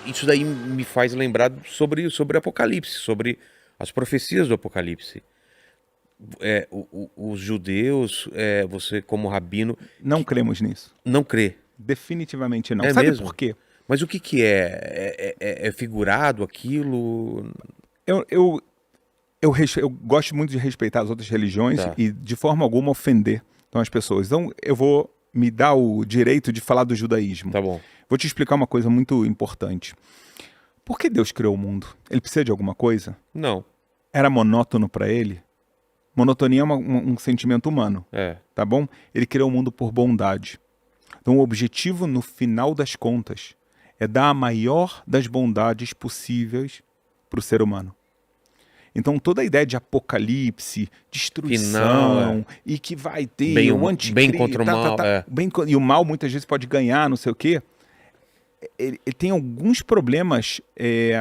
isso daí me faz lembrar sobre Apocalipse, sobre as profecias do Apocalipse. Os judeus, você como rabino, Não cremos nisso. não crê. Definitivamente não. É Sabe mesmo? por quê? Mas o que que é? É figurado aquilo? Eu, eu, eu gosto muito de respeitar as outras religiões Tá, e de forma alguma ofender então, as pessoas. Então eu vou me dar o direito de falar do judaísmo. tá bom. Vou te explicar uma coisa muito importante. Por que Deus criou o mundo? Ele precisa de alguma coisa? Não, Era monótono para ele? Monotonia é um sentimento humano, tá bom? Ele criou o mundo por bondade. Então o objetivo, no final das contas, é dar a maior das bondades possíveis para o ser humano. Então toda a ideia de apocalipse, destruição, Final, e que vai ter bem, o bem anticristo, contra o mal, e o mal muitas vezes pode ganhar, não sei o quê, ele tem alguns problemas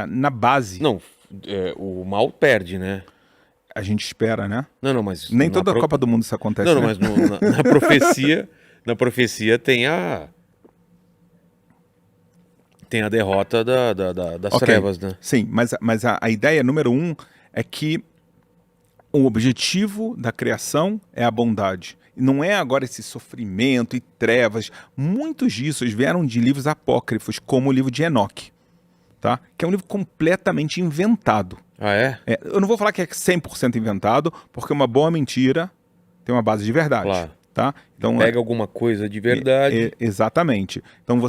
na base. Não, o mal perde, né? A gente espera, né? Não, mas... Nem toda a Copa do Mundo isso acontece, Não, né? mas na profecia tem a derrota das Ok, trevas, né? sim, mas a ideia número um é que o objetivo da criação é a bondade. E não é agora esse sofrimento e trevas. Muitos disso vieram de livros apócrifos, como o livro de Enoque, tá? Que é um livro completamente inventado. Ah, é? Eu não vou falar que é 100% inventado, porque uma boa mentira tem uma base de verdade. Claro. Tá? Então, Pega alguma coisa de verdade. Exatamente. Então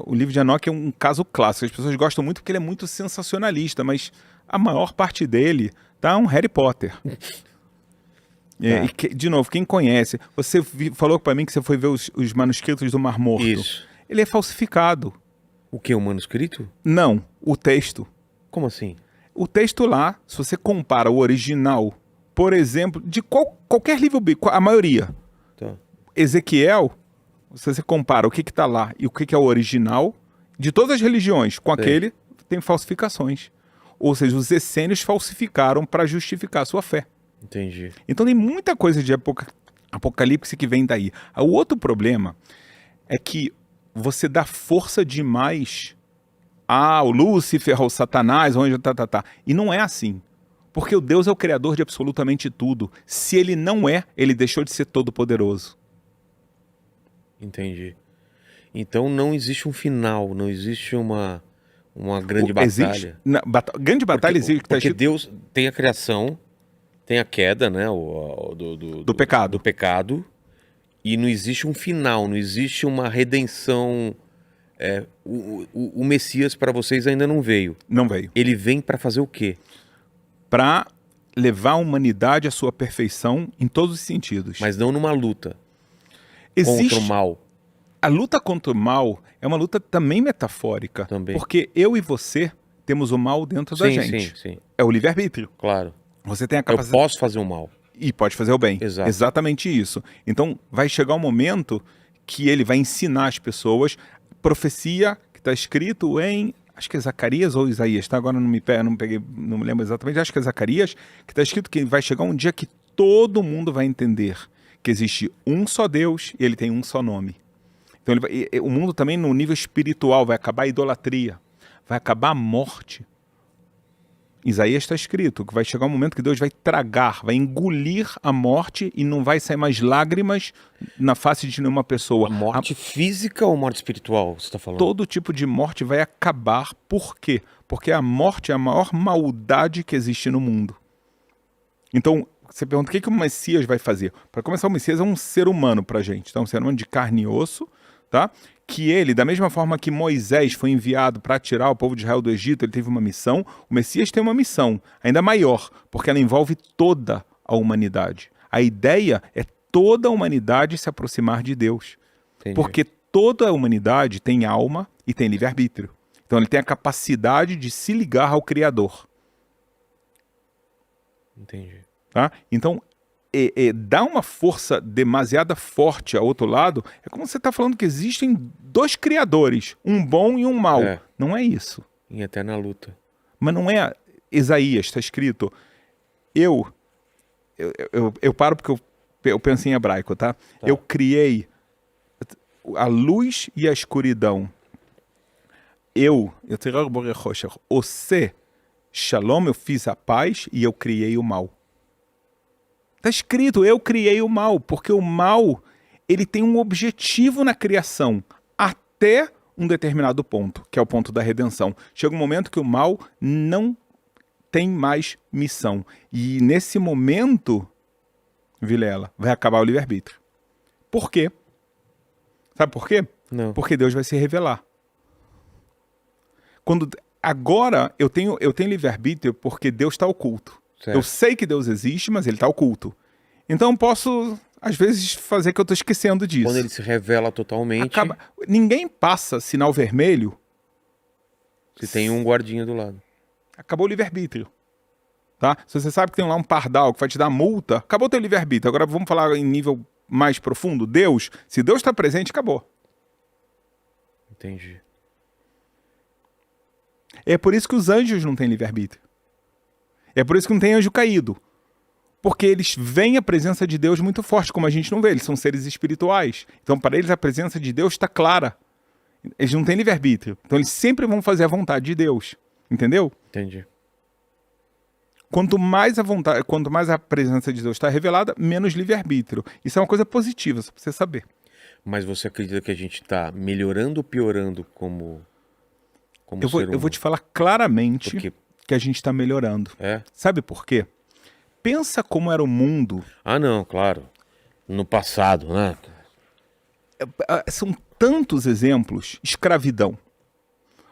o livro de Enoque é um caso clássico. As pessoas gostam muito porque ele é muito sensacionalista, mas a maior parte dele tá um Harry Potter. De novo, quem conhece, você falou para mim que você foi ver os manuscritos do Mar Morto. Isso. Ele é falsificado. O que? O manuscrito? Não, o texto. Como assim? O texto lá, se você compara o original, por exemplo, de qualquer livro bíblico, a maioria, Tá. Ezequiel, se você compara o que está lá e o que é o original, de todas as religiões, com aquele, tem falsificações. Ou seja, os essênios falsificaram para justificar a sua fé. Entendi. Então tem muita coisa de apocalipse que vem daí. O outro problema é que você dá força demais ao Lúcifer, ao Satanás, onde tá. E não é assim. Porque o Deus é o criador de absolutamente tudo. Se ele não é, ele deixou de ser todo-poderoso. Entendi. Então não existe um final, não existe uma grande batalha. Existe, grande batalha existe. Porque Deus tem a criação, tem a queda, né? Do pecado. Do pecado. E não existe um final, não existe uma redenção. O Messias para vocês ainda não veio. Não veio. Ele vem para fazer o quê? Para levar a humanidade à sua perfeição em todos os sentidos. Mas não numa luta Existe... contra o mal. A luta contra o mal é uma luta também metafórica. Também. Porque eu e você temos o mal dentro da gente. Sim. É o livre-arbítrio. Claro. Você tem a capacidade... Eu posso fazer o mal. E pode fazer o bem. Exato. Exatamente isso. Então, vai chegar um momento que ele vai ensinar as pessoas profecia que está escrito em, acho que é Zacarias ou Isaías, tá? Agora não me lembro exatamente, acho que é Zacarias, que está escrito que vai chegar um dia que todo mundo vai entender que existe um só Deus e ele tem um só nome. Então, o mundo também no nível espiritual vai acabar a idolatria, vai acabar a morte. Isaías está escrito que vai chegar um momento que Deus vai tragar, vai engolir a morte e não vai sair mais lágrimas na face de nenhuma pessoa. A morte física ou morte espiritual, você está falando? Todo tipo de morte vai acabar. Por quê? Porque a morte é a maior maldade que existe no mundo. Então, você pergunta o que o Messias vai fazer? Para começar, o Messias é um ser humano para a gente. Tá? Um ser humano de carne e osso, tá? Que ele, da mesma forma que Moisés foi enviado para tirar o povo de Israel do Egito, ele teve uma missão, o Messias tem uma missão ainda maior, porque ela envolve toda a humanidade. A ideia é toda a humanidade se aproximar de Deus. Entendi. Porque toda a humanidade tem alma e tem livre-arbítrio. Então ele tem a capacidade de se ligar ao Criador. Entendi. Tá? Então, dar uma força demasiada forte ao outro lado, é como você está falando que existem dois criadores, um bom e um mau. Não é isso. Em eterna luta. Mas não é Isaías, está escrito. Eu paro porque eu penso em hebraico, tá? Eu criei a luz e a escuridão. eu Shalom, eu fiz a paz e eu criei o mal. Está escrito, eu criei o mal, porque o mal, ele tem um objetivo na criação, até um determinado ponto, que é o ponto da redenção. Chega um momento que o mal não tem mais missão. E nesse momento, Vilela, vai acabar o livre-arbítrio. Por quê? Sabe por quê? Não. Porque Deus vai se revelar. Agora eu tenho livre-arbítrio porque Deus está oculto. Certo. Eu sei que Deus existe, mas ele está oculto. Então eu posso, às vezes, fazer que eu estou esquecendo disso. Quando ele se revela totalmente, Ninguém passa sinal vermelho. se tem um guardinha do lado. Acabou o livre-arbítrio. Tá? Se você sabe que tem lá um pardal que vai te dar multa, acabou o teu livre-arbítrio. Agora vamos falar em nível mais profundo. Deus, se Deus está presente, acabou. Entendi. É por isso que os anjos não têm livre-arbítrio. É por isso que não tem anjo caído. Porque eles veem a presença de Deus muito forte, como a gente não vê. Eles são seres espirituais. Então, para eles, a presença de Deus está clara. Eles não têm livre-arbítrio. Então, eles sempre vão fazer a vontade de Deus. Entendeu? Entendi. Quanto mais a presença de Deus está revelada, menos livre-arbítrio. Isso é uma coisa positiva, só para você saber. Mas você acredita que a gente está melhorando ou piorando como ser humano? Eu vou te falar claramente Por quê? que a gente está melhorando. É? Sabe por quê? Pensa como era o mundo. Ah, não, claro. No passado, né? São tantos exemplos. Escravidão.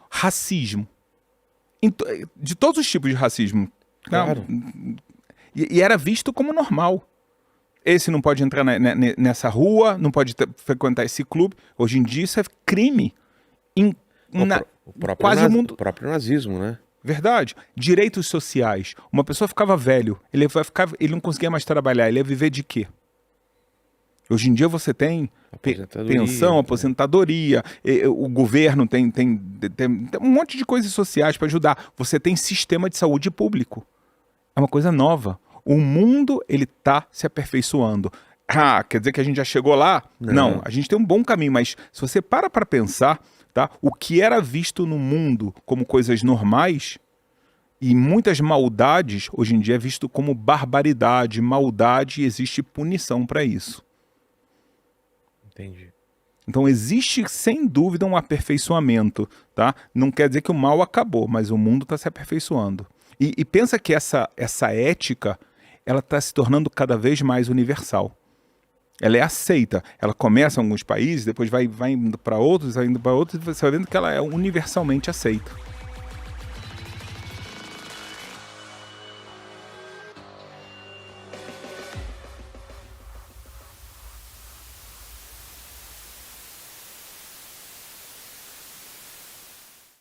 Racismo. De todos os tipos de racismo. Claro. E era visto como normal. Esse não pode entrar nessa rua, não pode frequentar esse clube. Hoje em dia isso é crime. Quase o mundo. O próprio nazismo, né? Verdade. Direitos sociais. Uma pessoa ficava velho, ele não conseguia mais trabalhar, ele ia viver de quê? Hoje em dia você tem pensão, aposentadoria, o governo tem um monte de coisas sociais para ajudar. Você tem sistema de saúde público. É uma coisa nova. O mundo, ele está se aperfeiçoando. Ah, quer dizer que a gente já chegou lá? Não, a gente tem um bom caminho, mas se você para pensar, tá? O que era visto no mundo como coisas normais e muitas maldades, hoje em dia é visto como barbaridade, maldade, e existe punição para isso. Entendi. Então existe, sem dúvida, um aperfeiçoamento, tá? Não quer dizer que o mal acabou, mas o mundo está se aperfeiçoando. E pensa que essa ética, ela está se tornando cada vez mais universal. Ela é aceita. Ela começa em alguns países, depois vai indo para outros, e você vai vendo que ela é universalmente aceita.